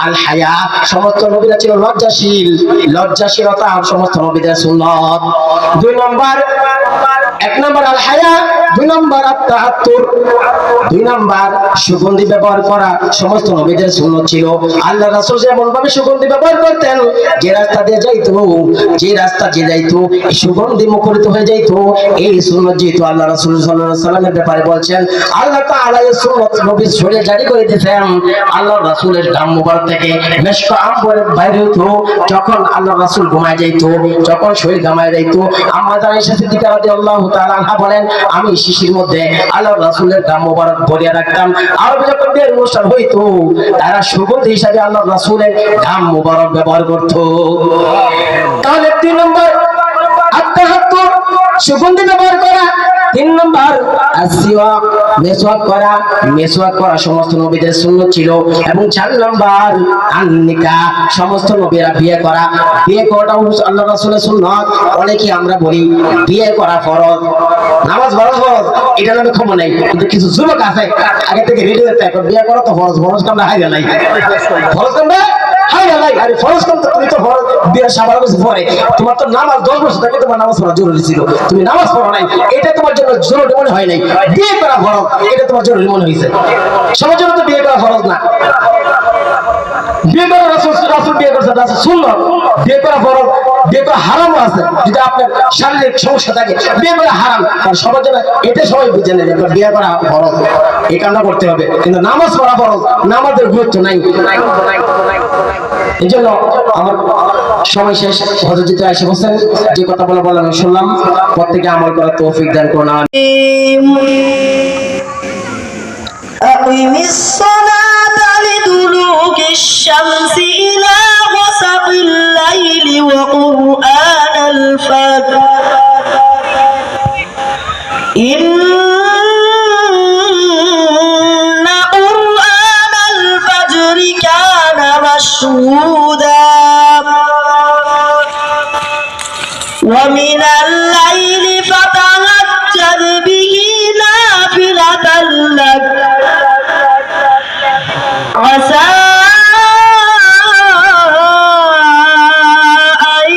আল হায়া, সমস্ত নবীরা ছিল লজ্জাশীল, লজ্জাশীলতা সমস্ত নবীদের সুন্নাত। 2 নম্বর, 1 নম্বর আল হায়া, 2 নম্বর আত-তাহাত্তুর, 2 নম্বর সুগন্ধি ব্যবহার করা সমস্ত নবীদের সুন্নাত ছিল। আল্লাহ রাসূল যেমন ভাবে সুগন্ধি ব্যবহার করতেন, যে রাস্তা দিয়ে যাইতো, যে রাস্তা দিয়ে যাইতো সুগন্ধি মুখরিত হয়ে যাইতো, এই সুন্নাত যেহেতু আল্লাহ রাসূল সাল্লাল্লাহু আলাইহি সাল্লামের ব্যাপারে বলছেন, আল্লাহ তাআলা এই সুন্নাত নবীর শরীরে জারি করে দিয়েছেন। আল্লাহ রাসূলের গাম মুবারক থেকে মেশক আম্বর বাইরে হতো, যখন আল্লাহ রাসূল ঘুমায় যাইতো, যখন শরীর ঘামায় যাইতো, আম্মা আয়েশা সিদ্দিকা রাদিয়াল্লাহু তাআলা আনহা বলেন, আমি শিশির মধ্যে আল্লাহ রাসূলের গাম মুবারক ভরিয়ে রাখতাম। আর যখন বিয়ের অনুষ্ঠান হইতো, তারা সুগন্ধি হিসাবে আল্লাহ রাসূলের গাম মুবারক ব্যবহার করত। তাহলে 3 নম্বর আত-তাহাত্তুর, সুগন্ধি ব্যবহার করা। 3 নম্বর আসওয়াক, মেসওয়াক করা, মেসওয়াক করা সমস্ত নবীদের সুন্নাত ছিল। এবং 4 নম্বর আন-নিকাহ, সমস্ত নবীরা বিয়ে করা, বিয়ে করাটাও আল্লাহ রাসূলের সুন্নাত। অনেকে আমরা বলি বিয়ে করা ফরজ, নামাজ ফরজ, এটা নামে খবর নাই, কিন্তু কিছু যুবক আছে আগে থেকে রেডি হতে, এখন বিয়ে করা তো ফরজ, ফরজ কামটা হাই গেলাই, ফরজ কামটা হাই গেলাই। আরে ফরজ কাম তো তুমি তো ফরজ বিয়ে সাবার বছর পরে, তোমার তো নামাজ 10 বছর থেকে তোমার নামাজ পড়া জরুরি ছিল, তুমি নামাজ পড়ো নাই, এটা তোমার জন্য জরুরি মনে হয় নাই। বিয়ে করা ফরজ, এটা তোমার জরুরি মনে হয়েছে। সবার জন্য তো বিয়ে করা ফরজ না। বিয়ে করা রাসূল বিয়ে করছে, রাসূল সুন্নাত। বিয়ে করা ফরজ, বিয়ে করা হারাম আছে, যদি আপনার শারীরিক সমস্যা থাকে বিয়ে করা হারাম, আর সবার জন্য এটা সবাই বুঝে নেবে বিয়ে করা ফরজ, এই কামটা করতে হবে। কিন্তু নামাজ পড়া ফরজ, নামাজের গুরুত্ব নাই। এই জন্য আমার সময় শেষ, হযরত আয়েশা বলেন, যে কথা বললাম আমি শুনলাম, প্রত্যেকে আমল করার তৌফিক দান করুন। আকিমিস সালাতা লিদুলুকিশ শামসি ইলা ওয়াসাকিল লাইলি ওয়া কুরআনাল ফাজর ইন্না কুরআনাল ফাজরি কানা মাশহুদা ওয়া মিনাল লাইলি ফাতাহাজ্জাদ বিহি নাফিলাতাল লাক আসা আন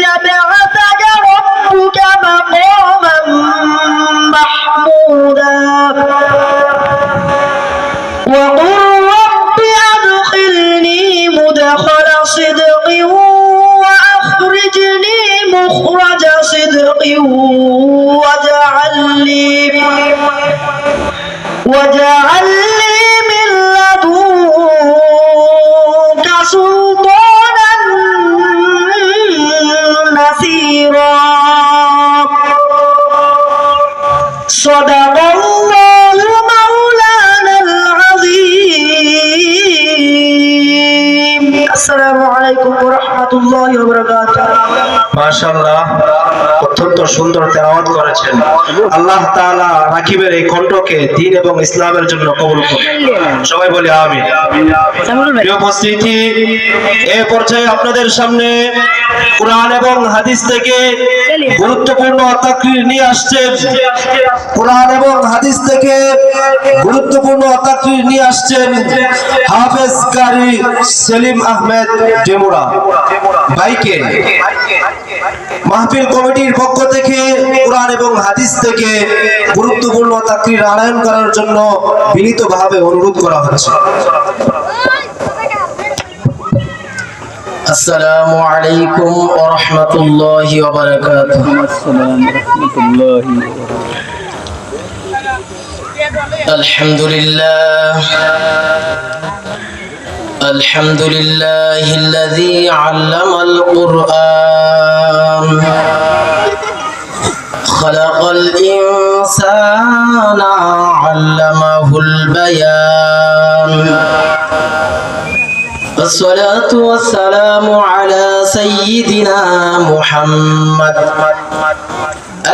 ইয়াবআসাকা রাব্বুকা মাকামান মাহমুদা ওয়া কুর রাব্বি আদখিলনি মুদখালা সিদকিন ওয়া আখরিজনি মুখরাজা সিদকিন واجعل لي من لدنك سلطانا نصيرا صدق الله مولانا العظيم السلام عليكم ورحمة الله وبركاته মাশাআল্লাহ, অত্যন্ত সুন্দর তেলাওয়াত করেছেন। আল্লাহ তাআলা রাকিবের এই কণ্ঠকে দ্বীন এবং ইসলামের জন্য কবুল করুন। সবাই বলি আমিন। প্রিয় উপস্থিতি, এই পর্যায়ে আপনাদের সামনে কোরআন এবং হাদিস থেকে গুরুত্বপূর্ণ তাকরীর নিয়ে আসছেন। কোরআন এবং হাদিস থেকে গুরুত্বপূর্ণ তাকরীর নিয়ে আসছেন হাফেজ কারি সেলিম আহমেদ ডেমুরা ভাইকে। মাহফিল কমিটির পক্ষ থেকে কোরআন এবং হাদিস থেকে গুরুত্বপূর্ণ তাকরীর আয়োজন করার জন্য বিনীতভাবে অনুরোধ করা হচ্ছে। আসসালামু আলাইকুম ওয়া রাহমাতুল্লাহি ওয়া বারাকাতুহু। আলহামদুলিল্লাহ আলহামদুলিল্লাহিল্লাযী আল্লামাল কুরআন খালাকাল ইনসানা আল্লামাহুল বায়ান والصلاة والسلام على سيدنا محمد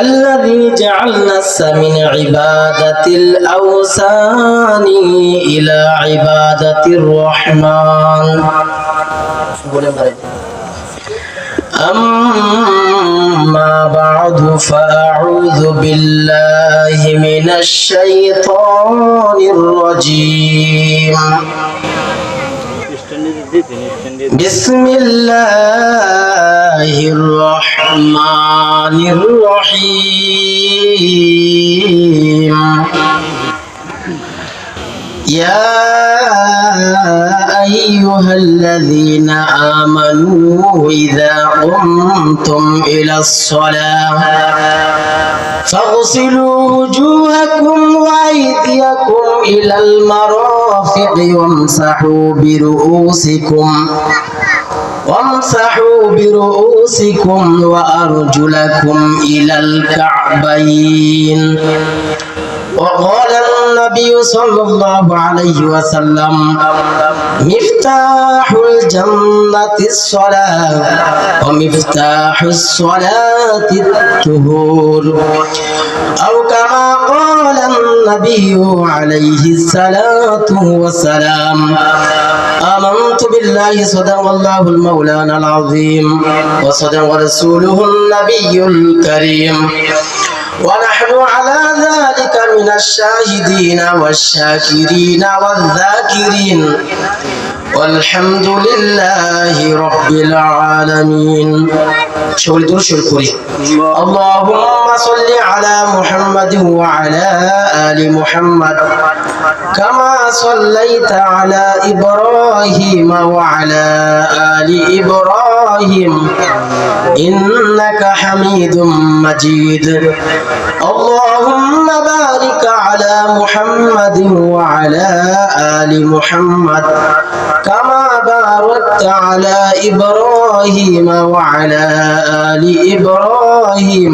الذي جعلنا من عبادة الأوثان إلى عبادة الرحمن. أما بعد فأعوذ بالله من الشيطان الرجيم. বিসমিল্লাহির রহমানির রহিম। ইয়া আইয়ুহাল্লাযীনা আমানু ইযা কুমতুম ইলাস সালাহ فاغسلوا وجوهكم وأيديكم إلى المرافق وامسحوا برؤوسكم وأرجلكم إلى الكعبين. وقال النبي صلى الله عليه وسلم مفتاح الجنة الصلاة ومفتاح الصلاة الطهور أو كما قال النبي عليه الصلاة والسلام. آمنت بالله صدق الله المولانا العظيم وصدق رسوله النبي الكريم ونحن على ذلك من الشاهدين والشاكرين والذاكرين والحمد لله رب العالمين. شكرا شكرا. اللهم صل على محمد وعلى آل محمد كما صليت على إبراهيم وعلى آل إبراهيم إنك حميد مجيد. اللهم بارك على محمد وعلى آل محمد كما باركت على إبراهيم وعلى آل إبراهيم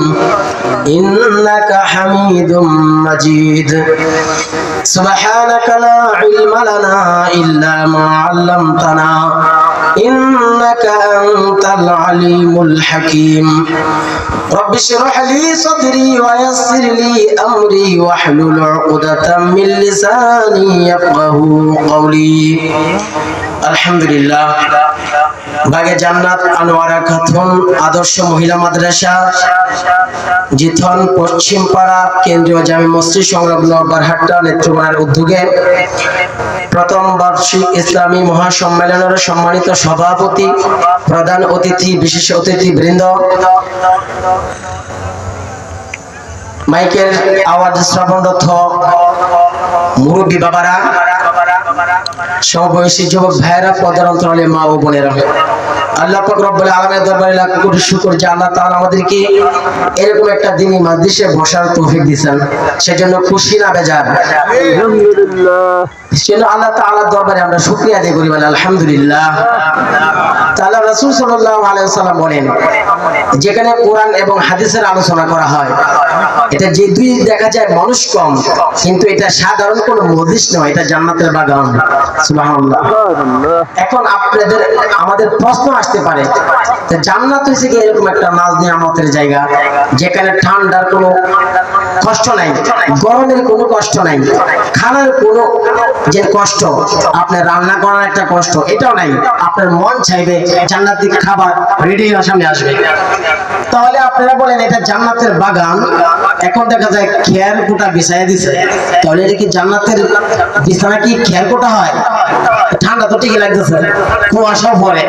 إنك حميد مجيد. سبحانك لا علم لنا إلا ما علمتنا إنك أنت العليم الحكيم. رب اشرح لي صدري ويسر لي أمري واحلل عقدة من لساني يفقه قولي. الحمد لله. বাগে জান্নাত আনোয়ারা খাতুন আদর্শ মহিলা মাদ্রাসা জিথন পশ্চিম পাড়া কেন্দ্রীয় জামে মসজিদ সংলগ্ন বারহাট্টা নেত্রকোনার উদ্যোগে প্রথম বার্ষিক ইসলামী মহাসম্মেলনের সম্মানিত সভাপতি, প্রধান অতিথি, বিশেষ অতিথি বৃন্দ, মাইকের আওয়াজ শ্রবণরত মুরব্বী বাবারা, সমবয়সী যুবক ভাইয়েরা, পর্দার অন্তরালে মা ও বোনেরা, আল্লাহ পাক রব্বুল আলামিনের দরবারে লাখ কোটি শুকর যে আল্লাহ তাআলা আমাদেরকে এরকম একটা দিনই মাদ্রাসে বসার তৌফিক দিয়েছেন, সেজন্য খুশি না বেজার? আলহামদুলিল্লাহ। সেজন্য আল্লাহ তাআলার দরবারে আমরা শুকরিয়া আদায় করি, বলি আলহামদুলিল্লাহ। তাআলা রাসূল সাল্লাল্লাহু আলাইহি ওয়াসাল্লাম বলেন, যেখানে কোরআন এবং হাদিসের আলোচনা করা হয়, এটা যে দুই দেখা যায় মানুষ কম, কিন্তু এটা সাধারণ কোনো মজলিস নয়, এটা জান্নাতের বাগান। সুবহানাল্লাহ। এখন আপনাদের আমাদের প্রশ্ন আসতে পারে, জান্নাত হইছে কি এরকম একটা নাজ নিয়ামতের জায়গা যেখানে ঠান্ডার কোনো কষ্ট নাই, গরমের কোনো কষ্ট নাই, খানার কোনো যে কষ্ট, আপনার রান্না করার একটা কষ্ট এটাও নাই, আপনার মন চাইবে জান্নাতি খাবার রেডি হয়ে সামনে আসবে। তাহলে আপনারা বলেন এটা জান্নাতের বাগান, এখন দেখা যায় খেয়ার কোটা বিছাইয়া দিছে, তাহলে এটা কি জান্নাতের বিছানা কি খেয়ার কোটা হয়? ঠান্ডা তো ঠিকই লাগতেছে, কুয়াশাও পড়ে,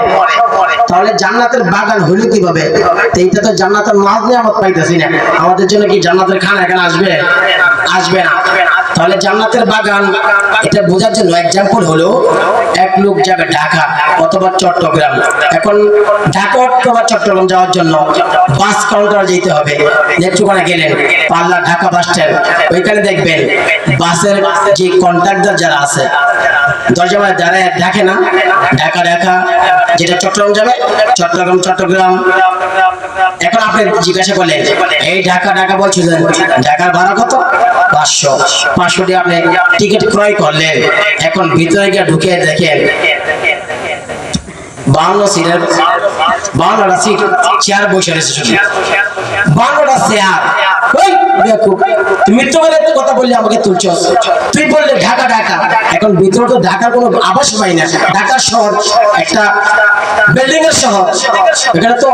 তাহলে জান্নাতের বাগান হইল কিভাবে? এইটা তো জান্নাতের নাজ নিয়ামত পাইতেছি না, আমাদের জন্য কি জান্নাতের খানা এখানে আসবে? আসবে না। তাহলে জান্নাতের বাগান এটা বোঝার জন্য এক্সাম্পল হলো, এক লোক যাবে ঢাকা অথবা চট্টগ্রাম, এখন ঢাকা অথবা চট্টগ্রাম যাওয়ার জন্য বাস কাউন্টার যেতে হবে, নেত্রকোনা গেলেন পাল্লা ঢাকা বাস স্ট্যান্ড, ওইখানে দেখবেন বাসের যে কন্ট্রাক্টর যারা আছে দরজা যারা দেখে না, ঢাকা ঢাকা যেটা চট্টগ্রাম যাবে, চট্টগ্রাম। এখন আপনি জিজ্ঞাসা করলেন এই ঢাকা ঢাকা বলছেন, ঢাকার ভাড়া কত? 500 দিয়ে আপনি টিকিট ক্রয় করলেন। এখন ভিতরে গিয়ে ঢুকে দেখেন 52টা সিট চেয়ার বসে রয়েছে, 52টা চেয়ার, ওই তুই মৃত্যুকালের কথা বললে আমাকে তুলছস, তুই বললে ঢাকা ঢাকা, এখন ভিতরে তো ঢাকার কোনো আবাস পাই না। ঢাকা শহর একটা বিল্ডিং এর শহর, এখানে তো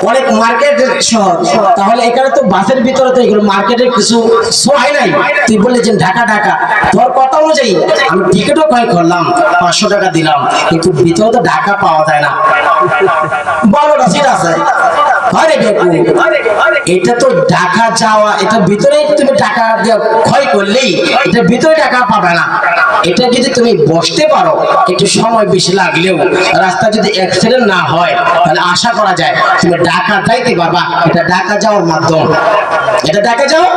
অনেক মার্কেটের শহর, তাহলে এখানে তো বাসের ভিতরে তো এগুলো মার্কেটের কিছু সোহাই নাই। তুই বললে যে ঢাকা ঢাকা, তোর কথা অনুযায়ী আমি টিকিটও ক্রয় করলাম, 500 টাকা দিলাম, কিন্তু ভিতরে তো ঢাকা পাওয়া যায় না। বড়টা সিট আছে, আরে বেকু, এটা তো ঢাকা যাওয়া, এটা ভিতরে তুমি টাকা দিয়ে ক্ষয় করলেই এটা ভিতরে টাকা পাবে না। এটা যদি তুমি বসতে পারো, একটু সময় বেশি লাগলেও রাস্তা যদি অ্যাক্সিডেন্ট না হয়, তাহলে আশা করা যায় তুমি ঢাকা যাইতে পারবা। এটা ঢাকা যাওয়ার মাধ্যম, এটা ঢাকা যাওয়ার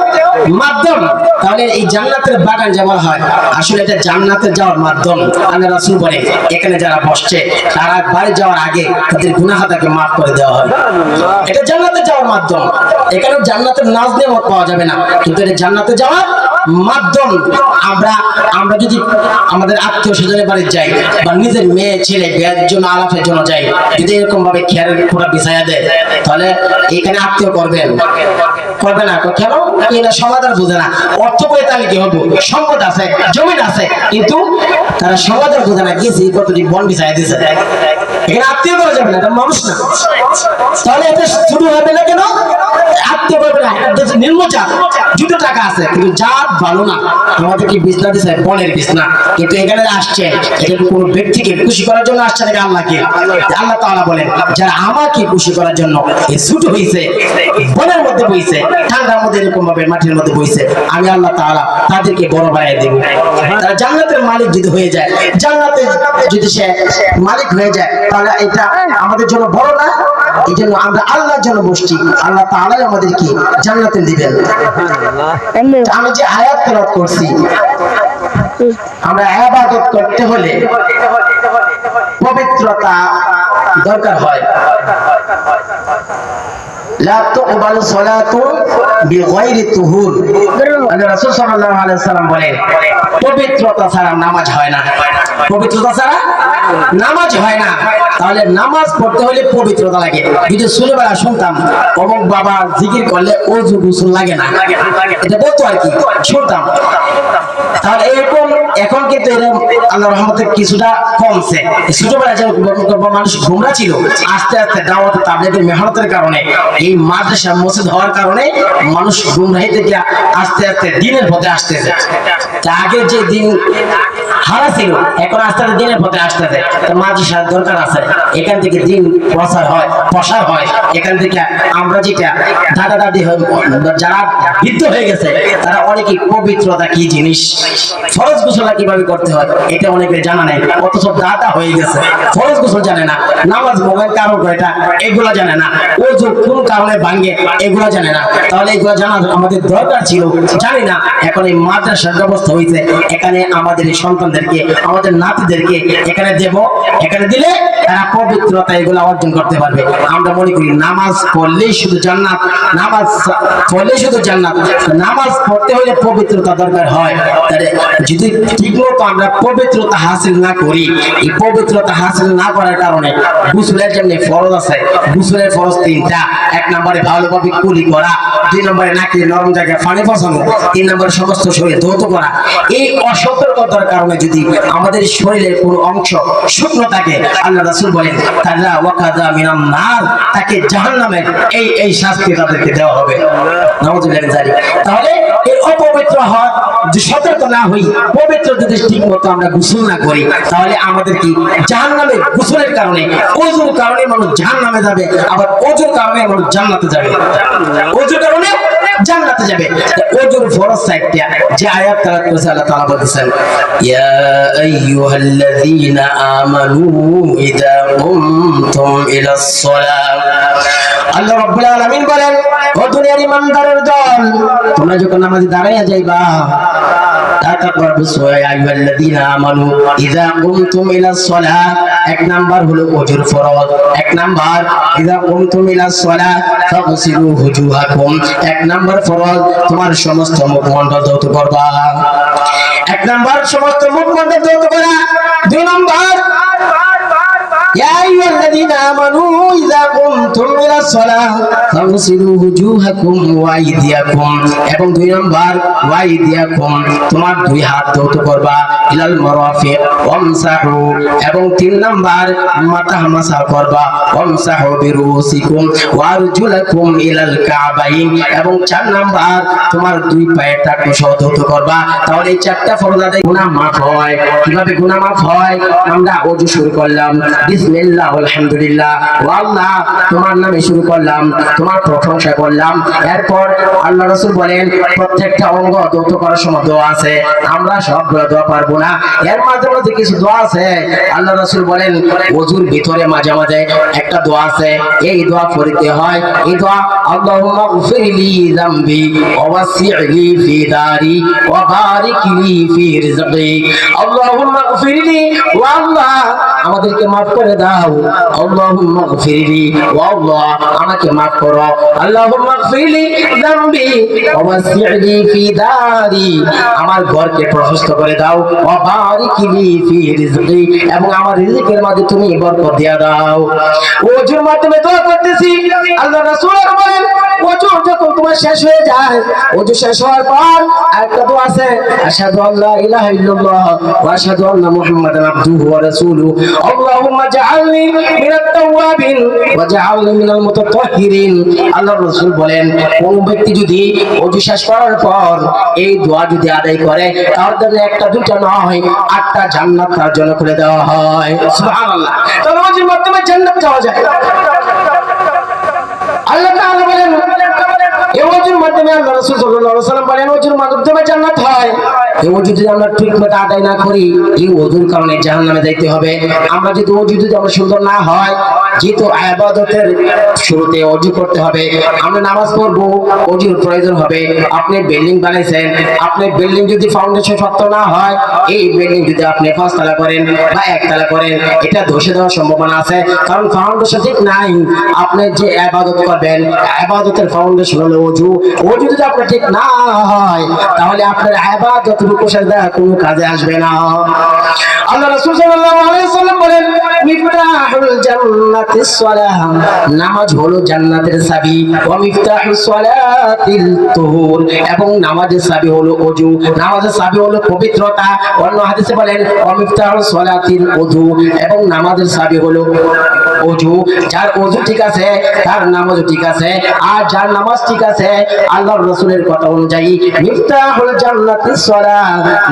মাধ্যম। তাহলে এই জান্নাতের বাগান যে বলা হয়, আসলে এটা জান্নাতে যাওয়ার মাধ্যম। আল্লাহ রাসূল বলে এখানে যারা বসছে তারা বাড়ি যাওয়ার আগে তাদের গুনাহ তাকে মাফ করে দেওয়া হয়। এটা জান্নাতে যাওয়ার মাধ্যম। এখানে জান্নাতের নাজ নেমত পাওয়া যাবে না, কিন্তু এটা জান্নাতে যাওয়ার মাধ্যম। আমরা যদি আমাদের আত্মীয় স্বজনের বাড়ি যাই বা নিজের মেয়ে ছেলে বিয়ের জন্য আলাপের জন্য যাই, যদি এরকম ভাবে খেয়ালের পুরা বিছাইয়া দেয়, তাহলে এখানে আত্মীয় করবেন করবে না। কেন? এটা সমাধান বুঝে না। অর্থ করে তাহলে কি হবো, সম্পদ আছে, জমিন আছে, কিন্তু তারা সমাধান বুঝে না। গেছি কতটি বন বিছাই দিয়েছে, এখানে আত্মীয় করা যাবে না, এটা মানুষ না। তাহলে এটা শুরু হবে না কেন? আত্মীয় করবে না, নির্মচাপ। দুটো টাকা আছে কিন্তু জাত ভালো না, আমাদেরকে বিছনা দিছে বনের বিছনা, কিন্তু এখানে আসছে এটা কোনো ব্যক্তিকে খুশি করার জন্য আসছে নাকি আল্লাহকে? আল্লাহ তাআলা বলেন যারা আমাকে খুশি করার জন্য এই ছুট হইছে, বনের মধ্যে বইছে, ঠান্ডার মধ্যে এরকম ভাবে মাটির মধ্যে বইছে, আমি আল্লাহ তাআলা তাদেরকে বড় বানিয়ে দেব। তারা জান্নাতের মালিক যদি হয়ে যায়, জান্নাতে যদি সে মালিক হয়ে যায়, তাহলে এটা আমাদের জন্য বড় না? এই জন্য আমরা আল্লাহর জন্য বসছি, আল্লাহ তাআলাই আমাদেরকে জান্নাতে দিবেন। আমি যে আয়াত তেলাওয়াত করছি, আমরা ইবাদত করতে হলে পবিত্রতা দরকার হয়। লা তুকবালু সালাতু বিগাইরি তুহুর, আল্লাহ রাসূল সাল্লাল্লাহু আলাইহি ওয়াসাল্লাম বলেন পবিত্রতা ছাড়া নামাজ হয় না। পবিত্রতা ছাড়া নামাজ হয় না। তাহলে নামাজ পড়তে হলে পবিত্রতা লাগে। যদি ছোটবেলা শুনতাম অমুক বাবা জিকির করলে ওযু গোসল লাগে না, এটা বলতো আর কি, শুনতাম। তাহলে এরকম এখন কিন্তু আল্লাহর রহমতে কিছুটা কমছে। ছোটবেলা যে মানুষ গোমরা ছিল, আস্তে আস্তে দাওয়াত তাবলীগের মেহনতের কারণে, এই মাদ্রাসা মসজিদ হওয়ার কারণে মানুষ গুমরাহি থেকে আস্তে আস্তে দিনের পথে আসতেছে। আগে যে দিন হারা ছিল, এখন আস্তে আস্তে দিনের পথে আসতেছে। মাদ্রাসার দরকার আছে, এখান থেকে দিন প্রসার হয়। এখান থেকে আমরা যেটা দাদা দাদি যারা বৃদ্ধ হয়ে গেছে, তারা অনেকেই পবিত্রতা কি জিনিস, ফরজ গোসল কিভাবে করতে হয় এটা অনেকের জানা নেই। অথচ দাদা হয়ে গেছে ফরজ গোসল জানে না, নামাজ মোবাইল কারণ এটা এগুলা জানে না, ওযু কোন কারণে ভাঙে এগুলা জানে না। তাহলে এগুলা জানা আমাদের দরকার ছিল, জানি না। এখন এই মাদ্রাসার ব্যবস্থা হয়েছে, এখানে আমাদের এই সন্তানদেরকে, আমাদের নাতিদেরকে এখানে দেব, এখানে দিলে তারা পবিত্রতা এগুলো অর্জন করতে পারবে। আমরা মনে করি নামাজ পড়লেই শুধু জান্নাত, নামাজ পড়লেই শুধু জান্নাত। নামাজ পড়তে হলে পবিত্রতা দরকার হয়। তাহলে যদি ঠিকমতো আমরা পবিত্রতা হাসিল না করি, এই পবিত্রতা হাসিল না করার কারণে গোসলের জন্য ফরজ আছে। গোসলের ফরজ 3টা। 1 নম্বরে ভালোভাবে কুলি করা, 2 নম্বরে নাকি নরম জায়গায় পানি পৌঁছানো, 3 নম্বরে সমস্ত শরীর ধৌত করা। এই অসতর্কতার কারণে যদি আমাদের শরীরের কোনো অংশ শুকনো থাকে, আল্লাহ রাসূল বলেন কাযা ওয়া কাযা মিনান নার, তাকে জাহান্নামের এই শাস্তি তাদেরকে দেওয়া হবে। নাউযুবিল্লাহি মিন যালিক। তাহলে এই অপবিত্র হওয়া, যে সতর্ক না হই, পবিত্র যদি ঠিক মতো আমরা গোসল না করি, তাহলে আমাদের কি জাহান্নামে গোসলের কারণে, ওযুর কারণে মানুষ জাহান্নামে যাবে, আবার ওযুর কারণে মানুষ জান্নাতে যাবে। ওযুর কারণে জান্নাতে যাবে। ওযুর ফরজ 4টা। যে আয়াত তেলাওয়াত করেছে আল্লাহ তাআলা বলেছেন ইয়া আইয়ুহাল্লাযীনা আমানু ইযা কুমতুম ইলাস সালাহ। আল্লাহ রাব্বুল আলামিন বলেন ও দুনিয়ার ইমানদারের দল, তোমরা যখন নামাজে দাঁড়াইয়া যাইবা, এক নাম্বার হলো ওযুর ফরজ। 1 নাম্বার ইযা কুমতুম ইলাস সালাহ ফাগসিলু ওজুহাকুম, 1 নাম্বার ফরজ তোমার সমস্ত মুখমণ্ডল ধৌত করবা। 1 নাম্বার সমস্ত মুখমণ্ডল ধৌত করা। 2 নাম্বার ইয়া আইয়ুহাল্লাযীনা আইয়ুহাল্লাযীনা আমানু ইযা কুমতুম ইলাস সালাহ ফাগসিলু ওয়ুজুহাকুম ওয়া আইদিয়াকুম। এবং 2 নাম্বার ওয়া আইদিয়াকুম, তোমার 2 হাত ধৌত করবা, ইলাল মারাফিক ওয়ামসাহু। এবং 3 নাম্বার মাথা মাসা করবা, ওয়ামসাহু বিরুসিকুম ওয়া আরজুলাকুম ইলাল কাবাইন। এবং 4 নাম্বার তোমার 2 পায়ের টাকনু সহ ধৌত করবা। তাহলে এই 4টা ফরজ আদায় গুনাহ মাফ হয়। কিভাবে গুনাহ মাফ হয়? আমরা ওযু শুরু করলাম, বিসমিল্লাহ আলহামদুলিল্লাহ, ও আল্লাহ তোমার নামে শুরু করলাম, তোমার প্রশংসা করলাম। এরপর আল্লাহ রাসূল বলেন প্রত্যেকটা অঙ্গ ধৌত করার সময় দোয়া আছে, আমরা সবগুলো দোয়া পারবো না, এর মাঝে মাঝে কিছু দোয়া আছে। আল্লাহ রাসূল বলেন ওযুর ভিতরে মাঝে মাঝে একটা দোয়া আছে, এই দোয়া পড়তে হয়। এই দোয়া আল্লাহুম্মা গফিরলি যামবি ওয়া ওয়াসি'লি ফি দারি ওয়া বারিক লি ফি রিজকি। আল্লাহুম্মা গফিরলি, ও আল্লাহ আমাদেরকে maaf করে দাও। আল্লাহুম্মা গফিরলি, ও আল্লাহ আমাকে maaf করো। আল্লাহুম্মা গফিরলি যামবি ওয়া ওয়াসি'লি ফি দারি, আমার ঘরকে প্রশস্ত করে দাও। ওয়া বারিক লি ফি রিজকি, এবং আমার রিজিকের মধ্যে তুমি বরকত দিয়া দাও। ওযুর মাধ্যমে দোয়া করতেছি। আল্লাহ রাসূল বলেন ওযু যখন তোমার শেষ হয়ে যায়, ওযু শেষ হওয়ার পর একটা দোয়া আছে, আশহাদু আল্লা ইলাহা ইল্লাল্লাহ ওয়া আশহাদু আন্না মুহাম্মাদান আবদুহু ওয়া রাসূলুহু। আল্লাহুম্মা জাআলনি মিনাত তাওয়াবিন ওয়া জাআলনি মিনাল মুতাতাহহিরিন। আল্লাহর রাসূল বলেন কোন ব্যক্তি যদি ওযু শেষ করার পর এই দোয়া যদি আদায় করে, তার জন্য একটা দুটো নয় 8টা জান্নাত তার জন্য খুলে দেওয়া হয়। সুবহানাল্লাহ। তাহলে ওযুর মাধ্যমে জান্নাত যাওয়া যায়। আল্লাহ তাআলা বলেন এই ওযুর মাধ্যমে, আল্লাহ রাসূল সাল্লাল্লাহু আলাইহি ওয়াসাল্লাম বলেন ওযুর মাধ্যমে জান্নাত হয়। এই ওযু যদি আমরা ঠিকমতো আদায় না করি, এই ওযুর কারণে জাহান্নামে যাইতে হবে। আমরা যদি ওযু যদি আমরা সুন্দর না হয়, যেহেতু ইবাদতের শুরুতে ওযু করতে হবে, আমরা নামাজ পড়বো, ওযুর প্রয়োজন হবে। আপনি বিল্ডিং বানাইছেন, আপনি বিল্ডিং যদি ফাউন্ডেশন শক্ত না হয়, এই বিল্ডিং যদি আপনি 5 তলা করেন বা 1 তলা করেন, এটা ধসে যাওয়ার সম্ভাবনা আছে, কারণ ফাউন্ডেশন ঠিক নাই। আপনি যে ইবাদত করবেন, ইবাদতের ফাউন্ডেশন হলো ওযু। ওযু যদি আপনার ঠিক না হয়, তাহলে আপনার ইবাদত রুকুশের দ্বারা কোনো কাজে আসবে না। আল্লাহ রাসূল সাল্লাল্লাহু আলাইহি ওয়াসাল্লাম বলেন মিফতাহুল জান্নাতিস সালাহ, নামাজ হলো জান্নাতের চাবি। ওয়া মিফতাহুস সালাতিল তুহুর, এবং নামাজের চাবি হলো ওযু। নামাজের চাবি হলো পবিত্রতা। অন্য হাদিসে বলেন ওয়া মিফতাহুস সালাতিল ওযু, এবং নামাজের চাবি হলো ওযু। যার ওযু ঠিক আছে তার নামাজও ঠিক আছে, আর যার নামাজ ঠিক আছে, আল্লাহর রাসূলের কথা অনুযায়ী মিফতাহুল জান্নাতিস সালাহ,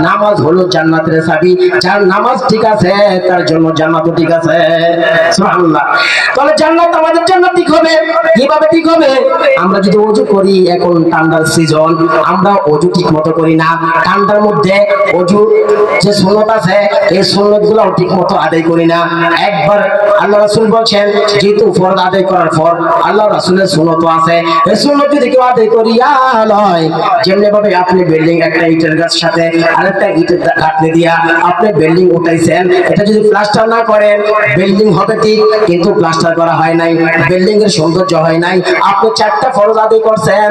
নামাজ হলো জান্নাতের চাবি। যার নামাজ ঠিক আছে তার জন্য জান্নাতও ঠিক আছে। সুবহানাল্লাহ। তাহলে জান্নাত আমাদের জন্য ঠিক হবে। কিভাবে ঠিক হবে? আমরা যদি ওযু করি, এখন ঠান্ডার সিজন, আমরা ওযু ঠিকমতো করি না। ঠান্ডার মধ্যে ওযু যে সুন্নাত আছে, এই সুন্নাতগুলো ঠিকমতো আদায় করি না। একবার আল্লাহ রাসূল বলেন যেহেতু ফরজ আদায় করার পর আল্লাহ রাসূলের সুন্নাত আছে, এই সুন্নাত যদি কেউ আদায় করিয়া লয়, যেমনি ভাবে আপনি বিল্ডিং একটা ইটের গাছ সাথে আরেকটা ইটের গাঁথনি দিয়া আপনি বিল্ডিং উঠাইছেন, এটা যদি প্লাস্টার না করেন, বিল্ডিং হবে ঠিক কিন্তু প্লাস্টার করা হয় নাই, বিল্ডিং এর সৌন্দর্য হয় নাই। আপনি 4টা ফরজ আদায় করছেন,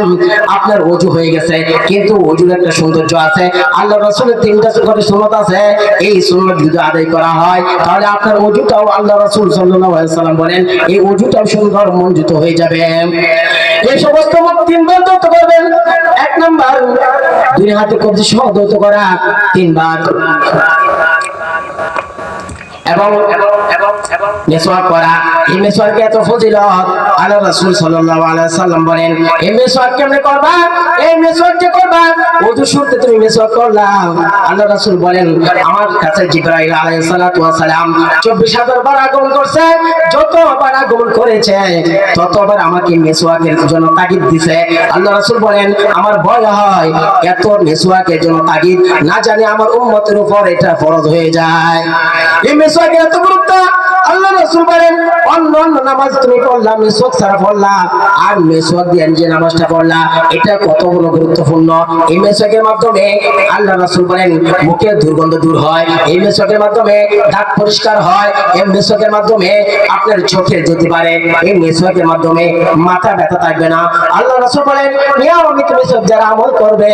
আপনার ওযু হয়ে গেছে, কিন্তু ওযুর একটা সৌন্দর্য আছে। আল্লাহ রাসূলের 3টা করে সুন্নাত আছে, এই সুন্নাত যদি আদায় করা হয়, তাহলে আপনার ওযুটাও আল্লাহ রাসূল সাল্লাল্লাহু আলাইহি ওয়াসাল্লাম বলেন এই ওযুটাও সুন্দর মঞ্জিত হয়ে যাবে। এই সমস্ত 3বার ধৌত করবেন। 1 নাম্বার 2 হাতে কবজি সহ ধৌত করা 3 বার, এবং মেসওয়াক করা। এই মেসওয়াকে এত ফজিলত, আল্লাহ রাসূল সাল্লাল্লাহু আলাইহি ওয়াসাল্লাম বলেন এই মেসওয়াক কেমনে করবা? এই মেসওয়াক যে করবা, ওযু শুরুতে তুমি মেসওয়াক করলা, আল্লাহ রাসূল বলেন আমার কাছে জিবরাইল আলাইহিস সালাতু ওয়াস সালাম 24000 বার আগমন করছে, যতবার আগমন করেছে ততবার আমাকে মেসওয়াকের জন্য তাগিদ দিয়েছে। আল্লাহ রাসূল বলেন আমার ভয় হয় এত মেসওয়াকের জন্য তাগিদ না জানি আমার উম্মতের উপর এটা ফরজ হয়ে যায়। এই মেসওয়াকের এত গুরুত্ব, আল্লাহ রাসূল বলেন অন্য নামাজ তুমি পড়লা, মেসওয়াক ছাড়া পড়লা, আর মেসওয়াক দিয়ে যে নামাজটা পড়লা, এটা কত বড় গুরুত্বপূর্ণ। এই মেসওয়াকের মাধ্যমে আল্লাহ রাসূল বলেন মুখের দুর্গন্ধ দূর হয়, এই মেসওয়াকের মাধ্যমে দাঁত পরিষ্কার হয়, এই মেসওয়াকের মাধ্যমে আপনার চোখের জ্যোতি বাড়ে, এই মেসওয়াকের মাধ্যমে মাথা ব্যথা থাকবে না। আল্লাহ রাসূল বলেন নিয়মিত মেসওয়াক যারা আমল করবে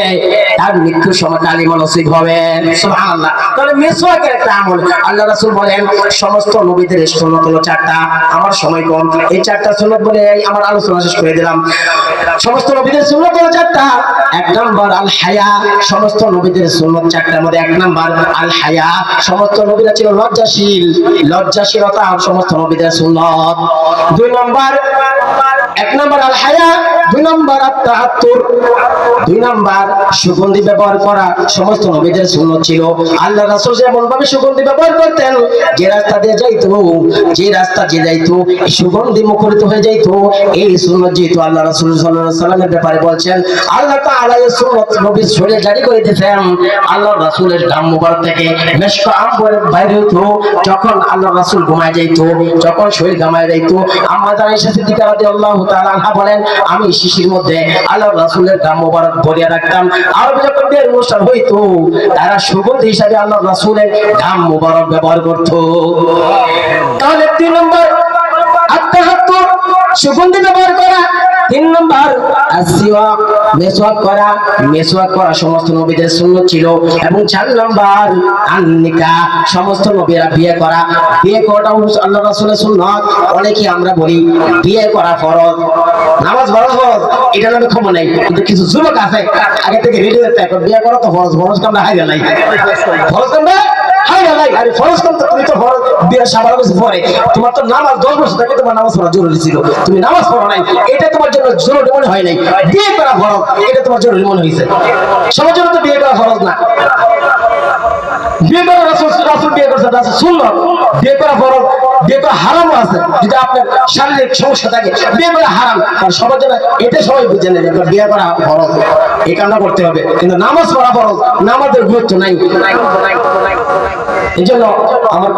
তার মৃত্যুর সময় কালিমা নসিব হবে। সুবহানাল্লাহ। তাহলে মেসওয়াকের একটা আমল। আল্লাহ রাসূল বলেন সমস্ত নবীদের সুন্নাত সুন্নত হলো 4টা। আমার সময় কম, এই 4টা সুন্নত বলে আমার আলোচনা শেষ করে দিলাম। সমস্ত নবীদের সুন্নত হলো 4টা। 1 নাম্বার আল হায়া, সমস্ত নবীদের সুন্নত 4টার মধ্যে 1 নাম্বার আল হায়া, সমস্ত নবীরা ছিল লজ্জাশীল, লজ্জাশীলতা সমস্ত নবীদের সুন্নত। 2 নাম্বার 1 নাম্বার আল হায়া, 2 নাম্বার আত-তাহাত্তুর, 2 নাম্বার সুগন্ধি ব্যবহার করা সমস্ত নবীদের সুন্নত ছিল। আল্লাহ রাসূল যেমন ভাবে সুগন্ধি ব্যবহার করতেন, যে রাস্তা দিয়ে যাইতো, যে রাস্তা দিয়ে যাইতো সুগন্ধি মুখরিত হয়ে যাইতো। এই সুন্নত যেহেতু আল্লাহ রাসূল সাল্লাল্লাহু আলাইহি সাল্লামের ব্যাপারে বলছেন, আল্লাহ তাআলা এই সুন্নত নবীর শরীরে জারি করে দিয়েছেন। আল্লাহ রাসূলের ঘাম মুবারক থেকে মেশক আম্বর বাইরে হতো যখন আল্লাহ রাসূল ঘুমায় যাইতো, যখন শরীর ঘামায় যাইতো। আম্মা জান আয়েশা সিদ্দিকা রাদিয়াল্লাহু তাআলা আনহা বলেন, আমি শিশির মধ্যে আল্লাহ রাসূলের ঘাম মুবারক ভরিয়ে রাখতাম। আর যখন বিয়ের অনুষ্ঠান হইতো, তারা সুগন্ধি হিসাবে আল্লাহ রাসূলের ঘাম মুবারক ব্যবহার করতো। তাহলে 3 নম্বর আত-তাহাত্তুর, সুগন্ধি ব্যবহার করা। 3 নম্বর আসওয়াক, মেসওয়াক করা, মেসওয়াক করা সমস্ত নবীদের সুন্নাত ছিল। এবং 4 নম্বর আন-নিকাহ, সমস্ত নবীরা বিয়ে করা, বিয়ে করাটা আল্লাহ রাসূলের সুন্নাত। অনেকে আমরা বলি বিয়ে করা ফরজ, নামাজ পড়া ফরজ, এটা নামে খবর নাই। কিন্তু কিছু যুবক আছে আগে থেকে রেডি হতে এখন বিয়ে করা তো ফরজ, ফরজ কামটা হাইরা নাই, ফরজ কামটা হাইরা নাই। আরে ফরজ কাম তো তুমি তো ফরজ বিয়ে সাবার বছর পরে, তোমার তো নামাজ 10 বছর থেকে তোমার নামাজ পড়া জরুরি ছিল, তুমি নামাজ পড়ো নাই, এটা তোমার জন্য জরুরি মনে হয় নাই। বিয়ে করা ফরজ, এটা তোমার জরুরি মনে হয়েছে। সবার জন্য তো বিয়ে করা ফরজ না। বিয়ে করা রাসূল বিয়ে করছে, রাসূল সুন্নাত। বিয়ে করা ফরজ, বিয়ে করা হারামও আছে। যদি আপনার শারীরিক সমস্যা থাকে বিয়ে করা হারাম, কারণ সবার জন্য এটা সবাই বুঝে নেবে বিয়ে করা ফরজ, এই কামটা করতে হবে। কিন্তু নামাজ পড়া ফরজ, নামাজের গুরুত্ব নাই। এই জন্য আমার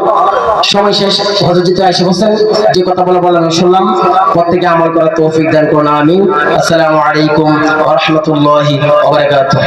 সময় শেষ। হযরত আয়েশা বলেন, যে কথা বলা শুনলাম, প্রত্যেকে আমল করার তৌফিক দান করুন, আমিন। আসসালামু আলাইকুম ওয়া রাহমাতুল্লাহি ওয়া বারাকাতুহু।